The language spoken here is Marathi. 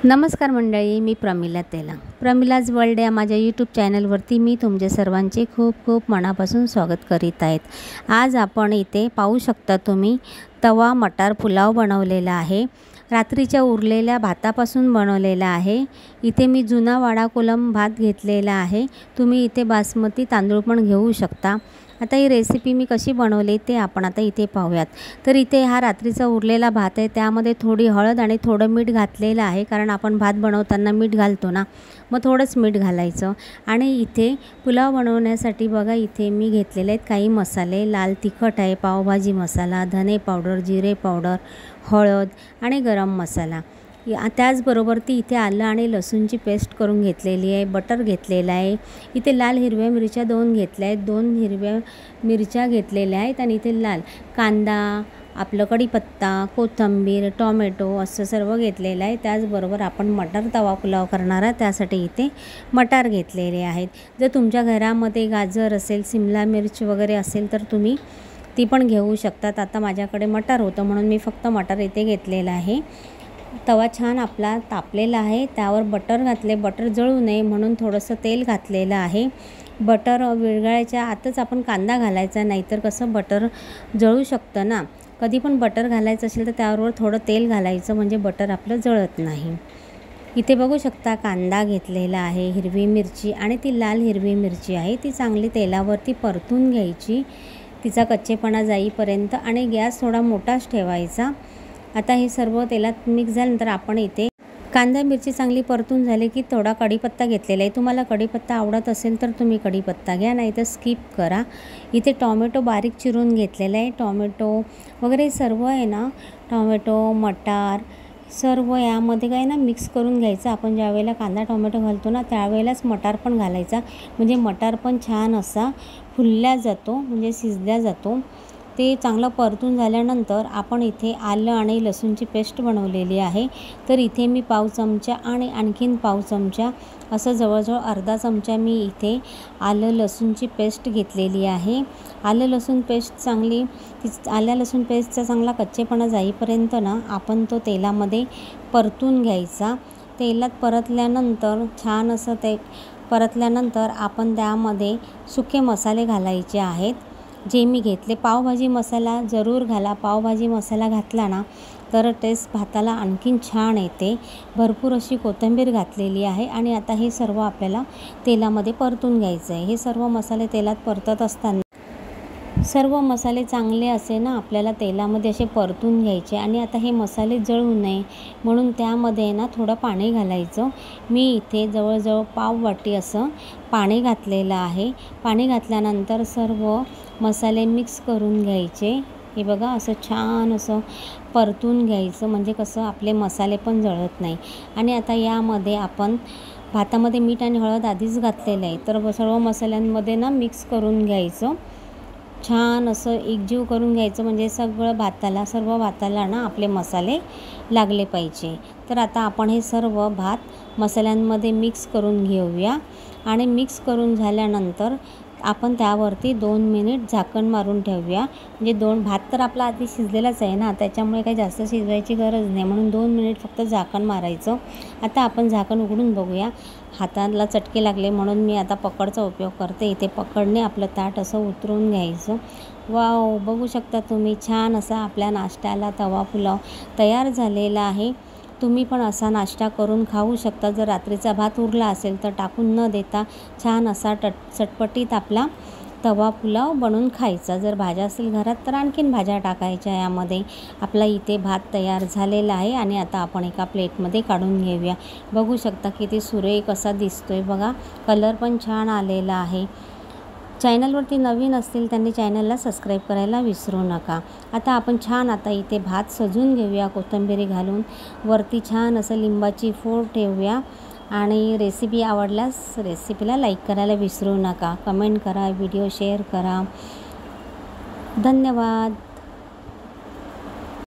नमस्कार मंडळी, मी प्रमिला तेलंग. प्रमिलाज वर्ल्ड या माझ्या यूट्यूब चॅनलवरती मी तुमचे सर्वांचे खूप खूप मनापासून स्वागत करीत आहेत. आज आपण इथे पाहू शकता तुम्ही तवा मटार पुलाव बनवलेला आहे. रात्रीच्या उरलेल्या भातापासून बनवलेला आहे. इथे मी जुना वाडा कोलम भात घेतलेला आहे. तुम्ही इथे बासमती तांदूळ पण घेऊ शकता. आता ही रेसिपी मी कशी बनवली ते आपण आता इथे पाहूयात. तर इथे हा रात्रीचा उरलेला भात आहे, त्यामध्ये थोडी हळद आणि थोडं मीठ घातलेलं आहे, कारण आपण भात बनवताना मीठ घालतो ना, मग थोडंच मीठ घालायचं. आणि इथे पुलाव बनवण्यासाठी बघा इथे मी घेतलेले आहेत काही मसाले. लाल तिखट आहे, पावभाजी मसाला, धने पावडर, जिरे पावडर, हळद आणि गरम मसाला. त्याचबरोबर ती इथे आलं आणि लसूणची पेस्ट करून घेतलेली आहे. बटर घेतलेला आहे. इथे लाल हिरव्या मिरच्या 2 घेतल्या आहेत, 2 हिरव्या मिरच्या घेतलेल्या आहेत. आणि इथे लाल कांदा, आपलं कढीपत्ता, कोथिंबीर, टोमॅटो असं सर्व घेतलेलं आहे. त्याचबरोबर आपण मटार तवा पुलाव करणार आहे, त्यासाठी इथे मटार घेतलेले आहेत. जर तुमच्या घरामध्ये गाजर असेल, सिमला मिर्च वगैरे असेल तर तुम्ही ती पण घेऊ शकतात. आता माझ्याकडे मटार होतं म्हणून मी फक्त मटार इथे घेतलेला आहे. तवा छान आपला तापलेला आहे, त्यावर बटर घातले. बटर जळू नये म्हणून थोडंसं तेल घातलेलं आहे. बटर विरघळायच्या आतच आपण कांदा घालायचा, नाहीतर कसं बटर जळू शकतं ना. कधी पण बटर घालायचं असेल तर त्यावर थोडं तेल घालायचं, म्हणजे बटर आपलं जळत नाही. इथे बघू शकता कांदा घेतलेला आहे, हिरवी मिरची आणि ती लाल हिरवी मिरची आहे, ती चांगली तेलावरती परतून घ्यायची, तिचा कच्चेपणा जाईपर्यंत. आणि गॅस थोडा मोठाच ठेवायचा. आता हे सर्व तेलात मिक्स झाल्यानंतर आपण इथे कांदा मिरची चांगली परतून झाली की थोडा कढीपत्ता घेतलेला आहे. तुम्हाला कढीपत्ता आवडत असेल तर तुम्ही कढीपत्ता घ्या, नाही तर स्किप करा. इथे टोमॅटो बारीक चिरून घेतलेला आहे. टोमॅटो वगैरे सर्व आहे ना, टोमॅटो मटार सर्व यामध्ये काय ना मिक्स करून घ्यायचं. आपण ज्यावेळेला कांदा टोमॅटो घालतो ना, त्यावेळेलाच मटार पण घालायचा, म्हणजे मटार पण छान असा फुलल्या जातो, म्हणजे शिजल्या जातो. ते चांगलं परतून झाल्यानंतर आपण इथे आलं आणि लसूणची पेस्ट बनवलेली आहे. तर इथे मी पाव चमचा आणि आणखीन पाव चमचा असं जवळजवळ अर्धा चमचा मी इथे आलं लसूणची पेस्ट घेतलेली आहे. आलं लसूण पेस्ट चांगली आलं लसूण पेस्टचा चांगला कच्चेपणा जाईपर्यंत ना आपण तो तेलामध्ये परतून घ्यायचा. तेलात परतल्यानंतर छान असं ते परतल्यानंतर आपण त्यामध्ये सुके मसाले घालायचे आहेत, जे मी घेतले. पावभाजी मसाला जरूर घाला. पावभाजी मसाला घातला ना तर टेस्ट भाताला आणखीन छान येते. भरपूर अशी कोथिंबीर घातलेली आहे. आणि आता हे सर्व आपल्याला तेलामध्ये परतून घ्यायचं आहे. हे सर्व मसाले तेलात परतत असताना सर्व मसाले चांगले असे ना आपल्याला तेलामध्ये असे परतून घ्यायचे. आणि आता हे मसाले जळू नये म्हणून त्यामध्ये ना थोडं पाणी घालायचं. मी इथे जवळजवळ पाव वाटी असं पाणी घातलेलं आहे. पाणी घातल्यानंतर सर्व मसाले मिक्स करून घ्यायचे. हे बघा असं छान असं परतून घ्यायचं, म्हणजे कसं आपले मसाले पण जळत नाही. आणि आता यामध्ये आपण भातामध्ये मीठ आणि हळद आधीच घातलेलं आहे, तर सर्व मसाल्यांमध्ये ना मिक्स करून घ्यायचं. छान असं एकजीव करून घ्यायचं, म्हणजे सर्व भाताला ना आपले मसाले लागले पाहिजे. तर आता आपण हे सर्व भात मसाल्यांमध्ये मिक्स करून घेऊया. आणि मिक्स करून झाल्यानंतर आपण त्यावरती 2 मिनिट झाकण मारून ठेवूया. म्हणजे भात तर आपला आधी शिजलेलाच आहे ना, त्याच्यामुळे काही जास्त शिजवायची गरज नाही, म्हणून 2 मिनिट फक्त झाकण मारायचं. आता आपण झाकण उघडून बघूया. हाताला चटके लागले म्हणून मी आता पकडचा उपयोग करते. इथे पकडने आपलं ताट असं उतरून घ्यायचं. वाव, बघू शकता तुम्ही छान असा आपल्या नाश्त्याला तवा पुलाव तयार झालेला आहे. तुम्ही पण असा नाश्ता करून खाऊ शकता. जर रात्रीचा भात उरला असेल तर टाकून न देता छान असा चटपटीत आपला तवा पुलाव बनवून खायचा. जर भाज्या असेल घरात तर आणखीन भाज्या टाकायच्या यामध्ये. आपला इथे भात तयार झालेला आहे. आणि आता आपण एका प्लेटमध्ये काढून घेऊया. बघू शकता किती सुरेख असा दिसतोय बघा. कलर पण छान आलेला आहे. चॅनलवरती नवीन असतील त्यांनी चॅनलला सबस्क्राईब करायला विसरू नका. आता इथे भात सजून घेऊया कोथिंबीर घालून. वरती छान असं लिंबाची फोड ठेवूया. आणि रेसिपी आवडल्यास रेसिपीला लाईक करायला विसरू नका. कमेंट करा, व्हिडिओ शेअर करा. धन्यवाद.